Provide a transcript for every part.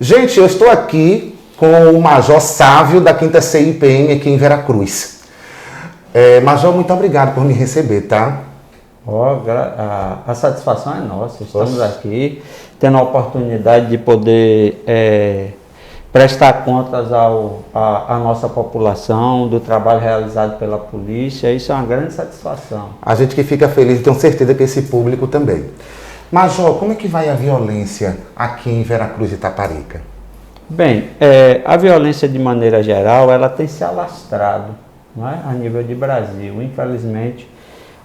Gente, eu estou aqui com o Major Sávio da 5ª CIPM aqui em Veracruz. Major, muito obrigado por me receber, tá? A satisfação é nossa, estamos aqui tendo a oportunidade de poder prestar contas à nossa população, do trabalho realizado pela polícia. Isso é uma grande satisfação. A gente que fica feliz e tenho certeza que esse público também. Major, como é que vai a violência aqui em Veracruz e Itaparica? Bem, a violência de maneira geral, ela tem se alastrado, não é? A nível de Brasil. Infelizmente,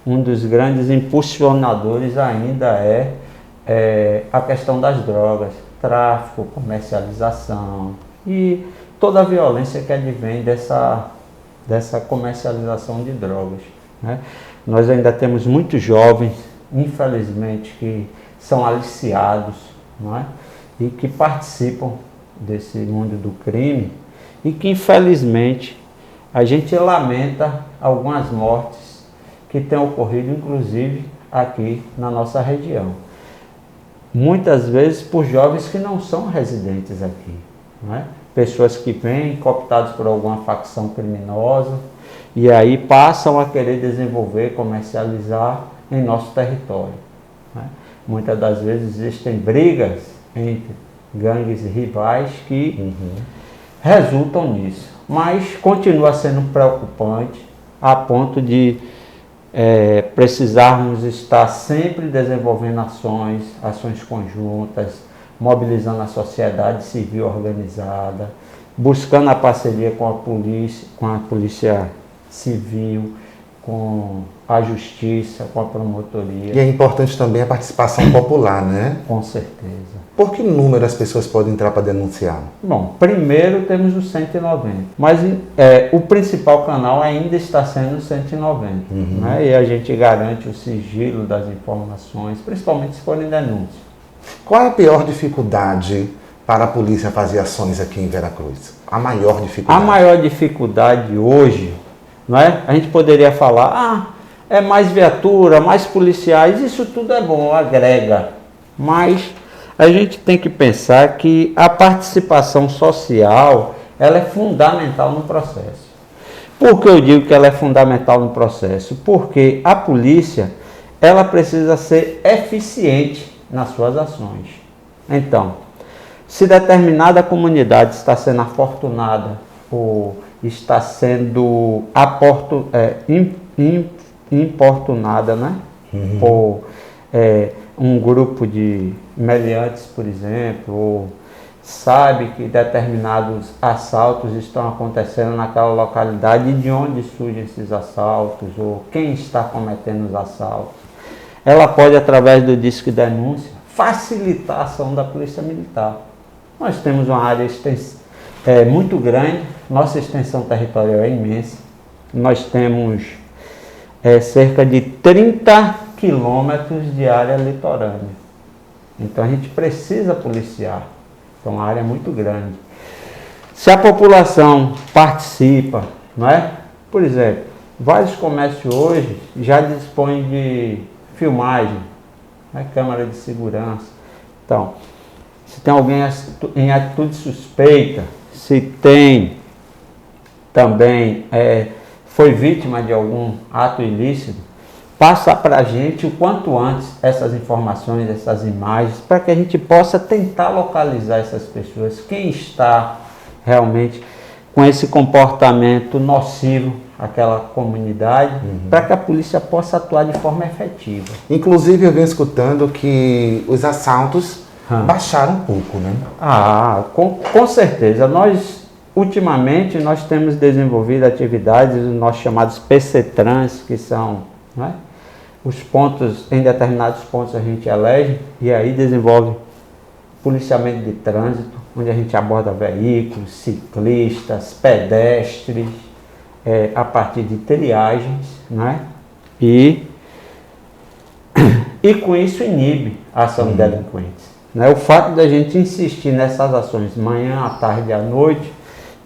um dos grandes impulsionadores ainda é a questão das drogas, tráfico, comercialização e toda a violência que advém dessa comercialização de drogas, né? Nós ainda temos muitos jovens, infelizmente, que são aliciados, não é? E que participam desse mundo do crime e que, infelizmente, a gente lamenta algumas mortes que têm ocorrido, inclusive, aqui na nossa região. Muitas vezes por jovens que não são residentes aqui, não é? Pessoas que vêm cooptados por alguma facção criminosa e aí passam a querer desenvolver, comercializar em nosso território, não é? Muitas das vezes existem brigas entre gangues rivais que resultam nisso, mas continua sendo preocupante a ponto de precisarmos estar sempre desenvolvendo ações conjuntas, mobilizando a sociedade civil organizada, buscando a parceria com a polícia civil, com a justiça, com a promotoria. E é importante também a participação popular, né? Com certeza. Por que número as pessoas podem entrar para denunciar? Bom, primeiro temos o 190, mas o principal canal ainda está sendo o 190, né? E a gente garante o sigilo das informações, principalmente se forem denúncias. Qual é a pior dificuldade para a polícia fazer ações aqui em Veracruz? A maior dificuldade? A maior dificuldade hoje, não é? A gente poderia falar, é mais viatura, mais policiais, isso tudo é bom, agrega, mas a gente tem que pensar que a participação social, ela é fundamental no processo. Por que eu digo que ela é fundamental no processo? Porque a polícia, ela precisa ser eficiente nas suas ações. Então, se determinada comunidade está sendo afortunada ou está sendo importunada, né? Por um grupo de meliantes, por exemplo, ou sabe que determinados assaltos estão acontecendo naquela localidade e de onde surgem esses assaltos, ou quem está cometendo os assaltos. Ela pode, através do Disque Denúncia, facilitar a ação da Polícia Militar. Nós temos uma área muito grande, nossa extensão territorial é imensa, nós temos cerca de 30 quilômetros de área litorânea. Então a gente precisa policiar. Então a área é muito grande. Se a população participa, não é? Por exemplo, vários comércios hoje já dispõem de filmagem, né? Câmera de segurança. Então, se tem alguém em atitude suspeita, se tem também foi vítima de algum ato ilícito, passa para a gente o quanto antes essas informações, essas imagens, para que a gente possa tentar localizar essas pessoas, quem está realmente com esse comportamento nocivo àquela comunidade, para que a polícia possa atuar de forma efetiva. Inclusive eu venho escutando que os assaltos baixaram um pouco, né? Com certeza. Ultimamente, nós temos desenvolvido atividades, os nossos chamados PC-Trans, que são, não é? Os pontos, em determinados pontos a gente elege e aí desenvolve policiamento de trânsito, onde a gente aborda veículos, ciclistas, pedestres, a partir de triagens, né? E com isso inibe a ação de delinquentes, né? O fato da gente insistir nessas ações manhã, à tarde e à noite,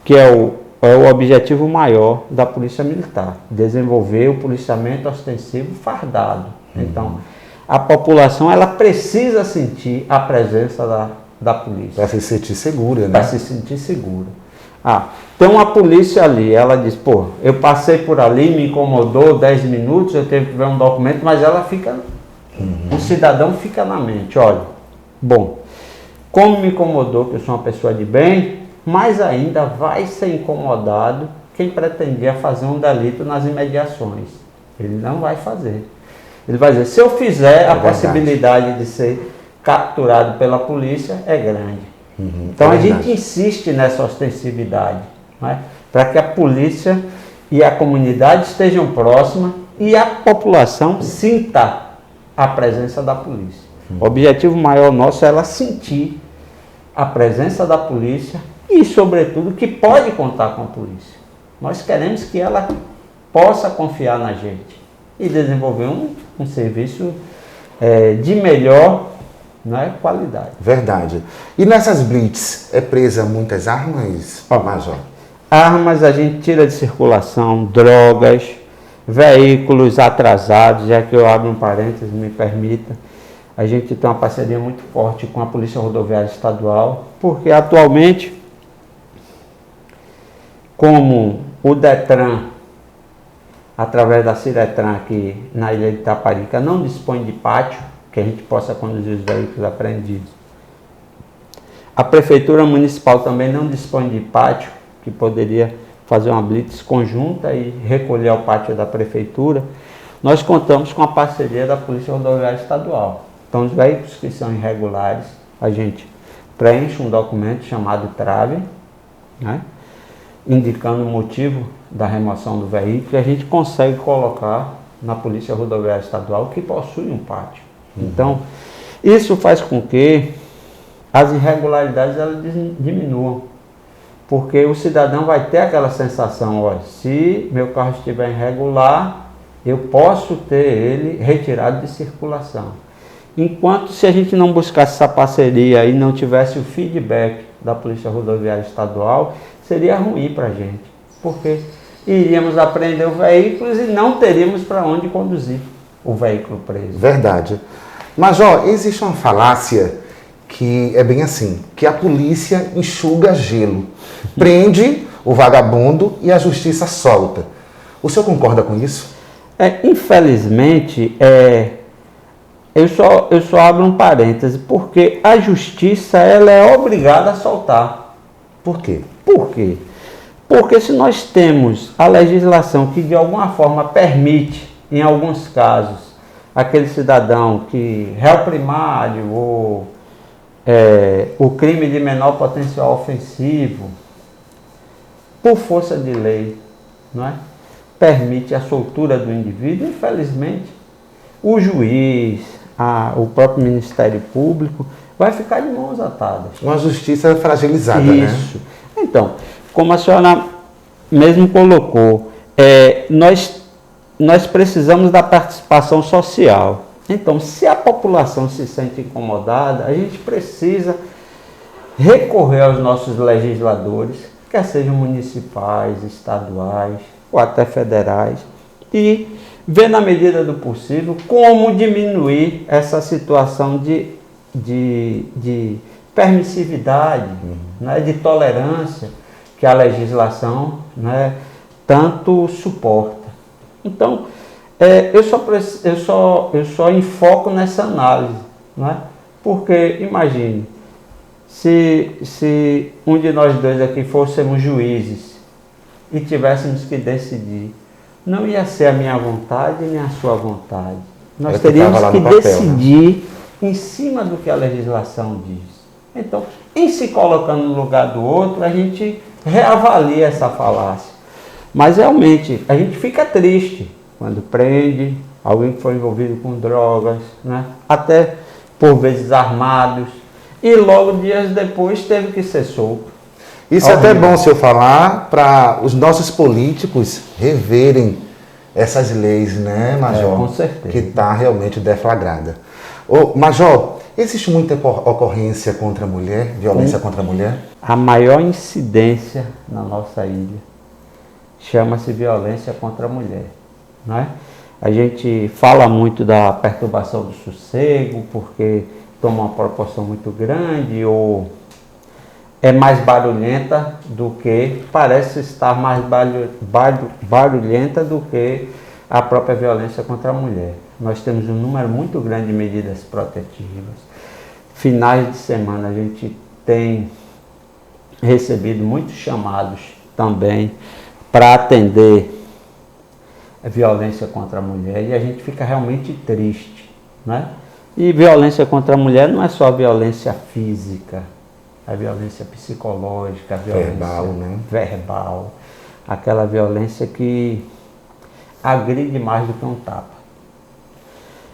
que é o objetivo maior da Polícia Militar, desenvolver o policiamento ostensivo fardado. Então, a população ela precisa sentir a presença da polícia. Para se sentir segura, né? Para se sentir segura. Ah, tem uma polícia ali, ela diz, pô, eu passei por ali, me incomodou 10 minutos, eu teve que ver um documento, mas ela fica, o cidadão fica na mente, olha, bom, como me incomodou, que eu sou uma pessoa de bem, mas ainda vai ser incomodado quem pretendia fazer um delito nas imediações. Ele não vai fazer. Ele vai dizer, se eu fizer, a possibilidade de ser capturado pela polícia é grande. Então a gente insiste nessa ostensividade, né? Para que a polícia e a comunidade estejam próximas e a população sinta a presença da polícia. O objetivo maior nosso é ela sentir a presença da polícia e, sobretudo, que pode contar com a polícia. Nós queremos que ela possa confiar na gente e desenvolver um serviço de melhor, né, qualidade. Verdade. E nessas blitz, é presa muitas armas, Major? Armas a gente tira de circulação, drogas, veículos atrasados, já que eu abro um parênteses, me permita. A gente tem uma parceria muito forte com a Polícia Rodoviária Estadual, porque atualmente, como o Detran, através da Ciretran aqui na Ilha de Itaparica, não dispõe de pátio, que a gente possa conduzir os veículos apreendidos. A Prefeitura Municipal também não dispõe de pátio, que poderia fazer uma blitz conjunta e recolher ao pátio da Prefeitura. Nós contamos com a parceria da Polícia Rodoviária Estadual. Então, os veículos que são irregulares, a gente preenche um documento chamado trave, né, indicando o motivo da remoção do veículo, e a gente consegue colocar na Polícia Rodoviária Estadual, que possui um pátio. Então, isso faz com que as irregularidades elas diminuam, porque o cidadão vai ter aquela sensação, olha, se meu carro estiver irregular, eu posso ter ele retirado de circulação. Enquanto se a gente não buscasse essa parceria e não tivesse o feedback da Polícia Rodoviária Estadual, seria ruim para a gente, porque iríamos apreender o veículo e não teríamos para onde conduzir o veículo preso. Verdade. Major, existe uma falácia que é bem assim, que a polícia enxuga gelo, prende o vagabundo e a justiça solta. O senhor concorda com isso? Infelizmente, eu só abro um parêntese, porque a justiça ela é obrigada a soltar. Por quê? Por quê? Porque se nós temos a legislação que de alguma forma permite, em alguns casos, aquele cidadão que réu primário ou o crime de menor potencial ofensivo, por força de lei, não é? Permite a soltura do indivíduo, infelizmente, o juiz, o próprio Ministério Público vai ficar de mãos atadas. Uma justiça fragilizada, Isso. né? Então, como a senhora mesmo colocou, nós precisamos da participação social. Então, se a população se sente incomodada, a gente precisa recorrer aos nossos legisladores, quer sejam municipais, estaduais ou até federais, e ver na medida do possível como diminuir essa situação de permissividade, né, de tolerância que a legislação, né, tanto suporta. Então, eu só enfoco nessa análise, né? Porque imagine, se um de nós dois aqui fôssemos juízes e tivéssemos que decidir, não ia ser a minha vontade nem a sua vontade. Nós teríamos que decidir em cima do que a legislação diz. Então, em se colocando no lugar do outro, a gente reavalia essa falácia. Mas realmente, a gente fica triste quando prende alguém que foi envolvido com drogas, né? Até por vezes armados, e logo dias depois teve que ser solto. Isso é até bom se eu falar para os nossos políticos reverem essas leis, né, Major? Com certeza. Que está realmente deflagrada. Major, existe muita ocorrência contra a mulher, violência contra a mulher? A maior incidência na nossa ilha chama-se violência contra a mulher, não é? A gente fala muito da perturbação do sossego, porque toma uma proporção muito grande ou é mais barulhenta do que, parece estar mais barulhenta do que a própria violência contra a mulher. Nós temos um número muito grande de medidas protetivas. Finais de semana a gente tem recebido muitos chamados também para atender a violência contra a mulher e a gente fica realmente triste, né? E violência contra a mulher não é só violência física, a violência psicológica, a violência verbal, aquela violência que agride mais do que um tapa.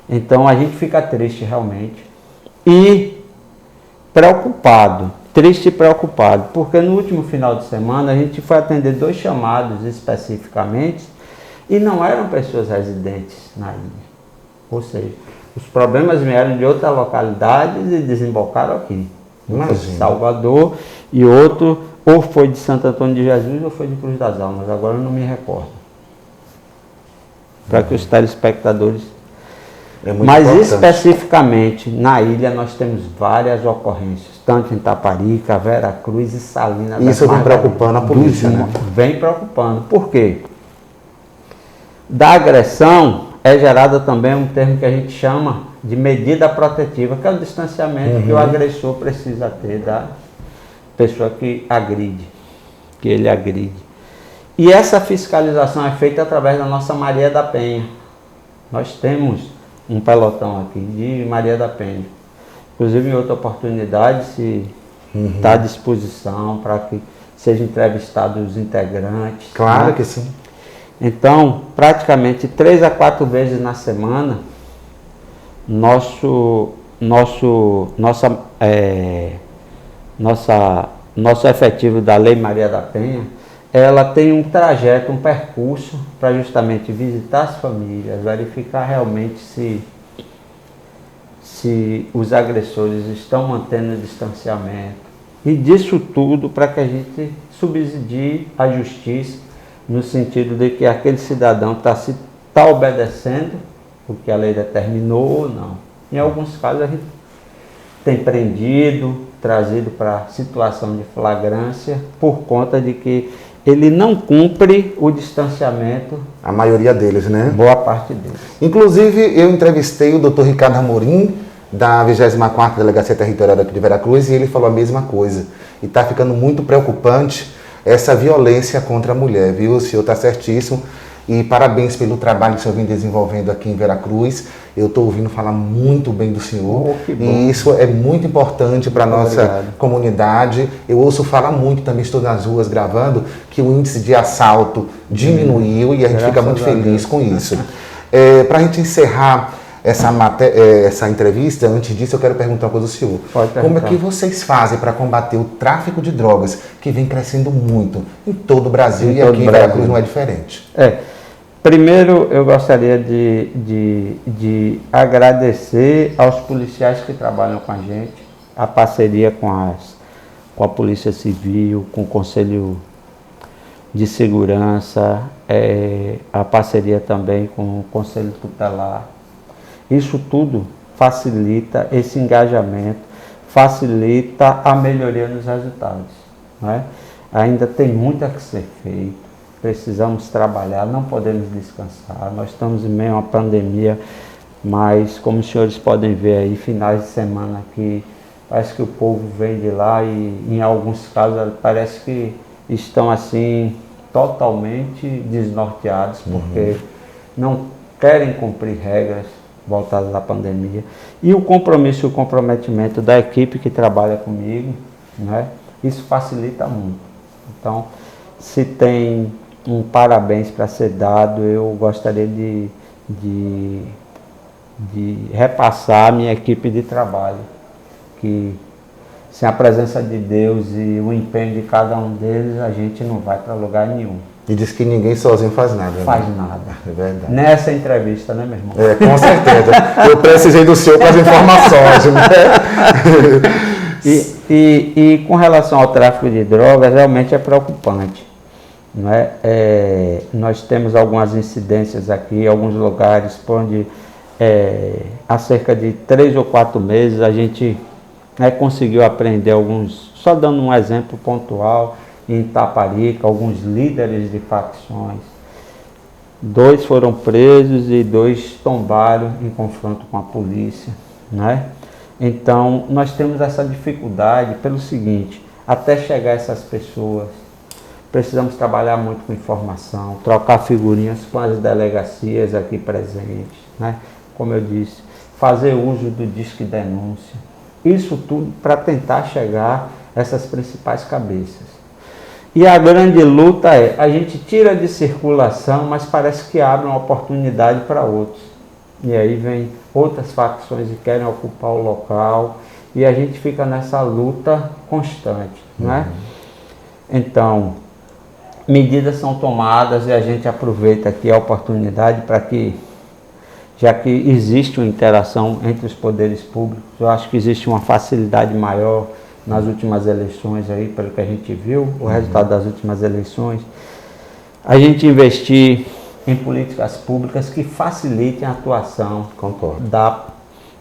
Então a gente fica triste realmente e preocupado, triste e preocupado, porque no último final de semana a gente foi atender 2 chamados especificamente e não eram pessoas residentes na ilha. Ou seja, os problemas vieram de outras localidades e desembocaram aqui. Um foi de Salvador e outro ou foi de Santo Antônio de Jesus ou foi de Cruz das Almas, agora eu não me recordo. Para que os telespectadores... Mas importante. Especificamente na ilha nós temos várias ocorrências, tanto em Taparica, Vera Cruz e Salinas. Isso vem preocupando a polícia, né? Vem preocupando. Por quê? Da agressão é gerada também um termo que a gente chama de medida protetiva, que é o distanciamento que o agressor precisa ter da pessoa que agride, que ele agride. E essa fiscalização é feita através da nossa Maria da Penha. Nós temos um pelotão aqui de Maria da Penha. Inclusive, em outra oportunidade, se está à disposição para que sejam entrevistados os integrantes. Claro, né? Que sim. Então, praticamente 3 a 4 vezes na semana, nosso efetivo da Lei Maria da Penha, ela tem um trajeto, um percurso para justamente visitar as famílias, verificar realmente se os agressores estão mantendo o distanciamento. E disso tudo para que a gente subsidie a justiça, no sentido de que aquele cidadão está obedecendo o que a lei determinou ou não. Em alguns casos a gente tem prendido, trazido para situação de flagrância por conta de que ele não cumpre o distanciamento. A maioria deles, né? Boa parte deles. Inclusive, eu entrevistei o Dr. Ricardo Amorim, da 24ª Delegacia Territorial daqui de Veracruz, e ele falou a mesma coisa. E está ficando muito preocupante essa violência contra a mulher, viu? O senhor está certíssimo. E parabéns pelo trabalho que o senhor vem desenvolvendo aqui em Veracruz. Eu estou ouvindo falar muito bem do senhor. E isso é muito importante para a nossa comunidade. Eu ouço falar muito, também estou nas ruas gravando, que o índice de assalto diminuiu e a gente fica muito feliz com isso. Para a gente encerrar essa entrevista, antes disso eu quero perguntar uma coisa ao senhor. Como é que vocês fazem para combater o tráfico de drogas, que vem crescendo muito em todo o Brasil e aqui em Veracruz não é diferente? Primeiro, eu gostaria de agradecer aos policiais que trabalham com a gente, a parceria com a Polícia Civil, com o Conselho de Segurança, a parceria também com o Conselho Tutelar. Isso tudo facilita esse engajamento, facilita a melhoria nos resultados, né? Ainda tem muito a ser feito, precisamos trabalhar, não podemos descansar. Nós estamos em meio a uma pandemia, mas como os senhores podem ver aí, finais de semana aqui, parece que o povo vem de lá e em alguns casos parece que estão assim totalmente desnorteados, porque não querem cumprir regras voltadas à pandemia. E o compromisso e o comprometimento da equipe que trabalha comigo, né? Isso facilita muito. Então, se tem um parabéns para ser dado, eu gostaria de repassar a minha equipe de trabalho, que sem a presença de Deus e o empenho de cada um deles, a gente não vai para lugar nenhum. E diz que ninguém sozinho faz nada. Faz nada. É verdade. Nessa entrevista, né, meu irmão? Com certeza. Eu precisei do senhor para as informações, né? E com relação ao tráfico de drogas, realmente é preocupante. Não é? Nós temos algumas incidências aqui, alguns lugares por onde há cerca de 3 ou 4 meses, a gente conseguiu apreender alguns, só dando um exemplo pontual, em Itaparica, alguns líderes de facções. 2 foram presos e 2 tombaram em confronto com a polícia, né? Então, nós temos essa dificuldade pelo seguinte: até chegar essas pessoas, precisamos trabalhar muito com informação, trocar figurinhas com as delegacias aqui presentes, né? Como eu disse, fazer uso do Disque Denúncia. Isso tudo para tentar chegar a essas principais cabeças. E a grande luta é, a gente tira de circulação, mas parece que abre uma oportunidade para outros. E aí vem outras facções que querem ocupar o local e a gente fica nessa luta constante, né? Então, medidas são tomadas e a gente aproveita aqui a oportunidade para que, já que existe uma interação entre os poderes públicos, eu acho que existe uma facilidade maior nas últimas eleições aí, pelo que a gente viu, o resultado das últimas eleições, a gente investir em políticas públicas que facilitem a atuação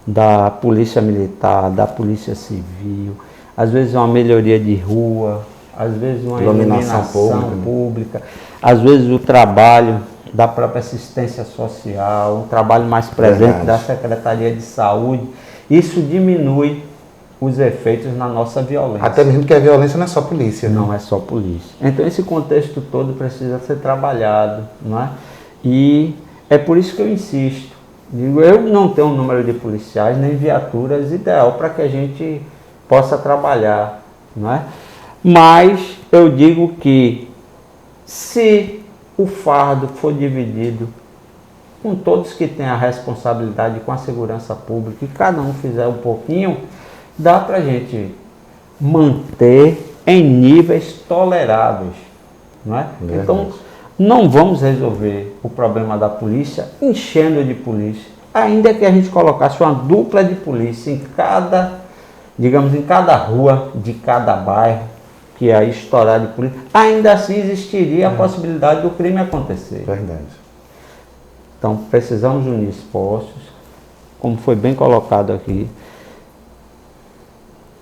da polícia militar, da polícia civil, às vezes uma melhoria de rua, às vezes uma iluminação pública, às vezes o trabalho da própria assistência social, um trabalho mais presente da Secretaria de Saúde. Isso diminui os efeitos na nossa violência. Até mesmo que a violência não é só polícia, né? Não é só polícia. Então esse contexto todo precisa ser trabalhado, não é? E é por isso que eu insisto. Digo, eu não tenho um número de policiais nem viaturas ideal para que a gente possa trabalhar, não é? Mas eu digo que se o fardo for dividido com todos que têm a responsabilidade com a segurança pública e cada um fizer um pouquinho, dá para a gente manter em níveis toleráveis, não é? Então, não vamos resolver o problema da polícia enchendo de polícia, ainda que a gente colocasse uma dupla de polícia em cada, digamos, em cada rua de cada bairro, que aí estourar de polícia, ainda assim existiria a possibilidade do crime acontecer. Verdade. Então, precisamos unir esforços, como foi bem colocado aqui,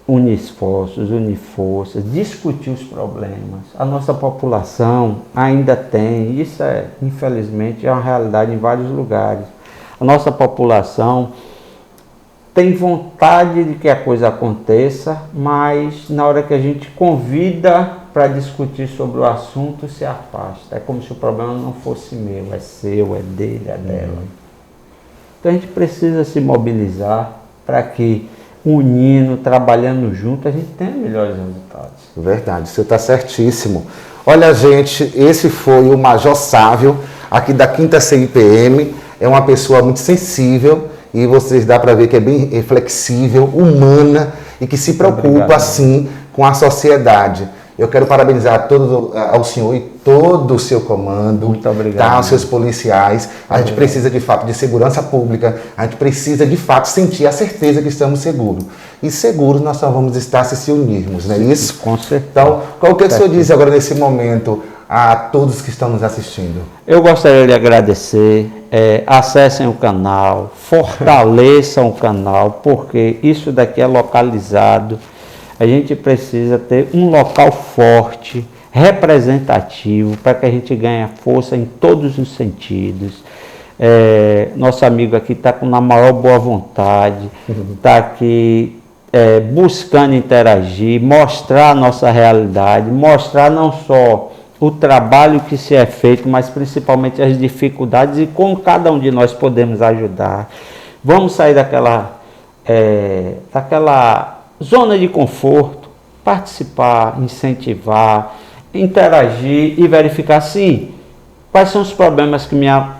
unir esforços, unir forças, discutir os problemas. A nossa população ainda tem, isso infelizmente é uma realidade em vários lugares. A nossa população tem vontade de que a coisa aconteça, mas na hora que a gente convida para discutir sobre o assunto, se afasta. É como se o problema não fosse meu, é seu, é dele, é dela. Então a gente precisa se mobilizar para que, unindo, trabalhando junto, a gente tenha melhores resultados. Verdade, você está certíssimo. Olha, gente, esse foi o Major Sávio, aqui da 5ª CIPM. É uma pessoa muito sensível e vocês dá para ver que é bem reflexível, humana e que se preocupa, assim, com a sociedade. Eu quero parabenizar ao senhor e todo o seu comando, muito obrigado, tá, os seus policiais. A gente precisa, de fato, de segurança pública. A gente precisa, de fato, sentir a certeza que estamos seguros. E seguros nós só vamos estar se unirmos, não é isso? Com certeza. Então, qual o que o senhor diz agora nesse momento a todos que estão nos assistindo? Eu gostaria de agradecer. Acessem o canal, fortaleçam o canal, porque isso daqui é localizado. A gente precisa ter um local forte, representativo, para que a gente ganhe força em todos os sentidos. Nosso amigo aqui está com a maior boa vontade, está aqui buscando interagir, mostrar a nossa realidade, mostrar não só o trabalho que se é feito, mas principalmente as dificuldades e como cada um de nós podemos ajudar. Vamos sair daquela zona de conforto, participar, incentivar, interagir e verificar, sim, quais são os problemas que minha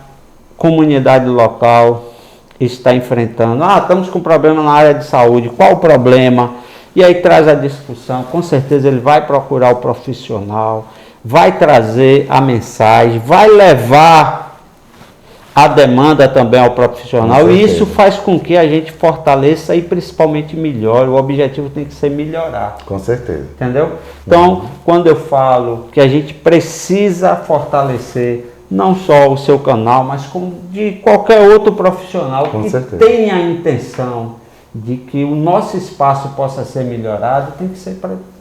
comunidade local está enfrentando. Estamos com problema na área de saúde, qual o problema? E aí traz a discussão, com certeza ele vai procurar o profissional, vai trazer a mensagem, vai levar a demanda também ao profissional, e isso faz com que a gente fortaleça e principalmente melhore. O objetivo tem que ser melhorar. Com certeza. Entendeu? Então, quando eu falo que a gente precisa fortalecer não só o seu canal, mas como de qualquer outro profissional Com que certeza. tenha a intenção de que o nosso espaço possa ser melhorado, tem que ser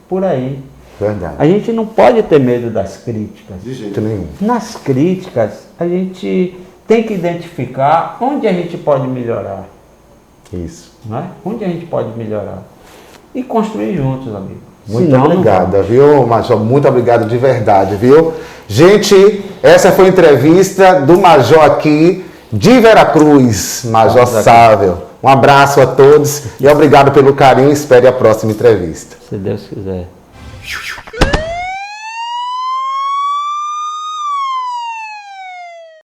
por aí. Verdade. A gente não pode ter medo das críticas. De jeito nenhum. Nas críticas, a gente tem que identificar onde a gente pode melhorar, Isso. não é? Onde a gente pode melhorar. E construir juntos, amigo. Muito Senão, não obrigada, viu, Major? Muito obrigado de verdade, viu? Gente, essa foi a entrevista do Major aqui de Veracruz, Major Sável. Um abraço a todos e obrigado pelo carinho. Espere a próxima entrevista. se Deus quiser.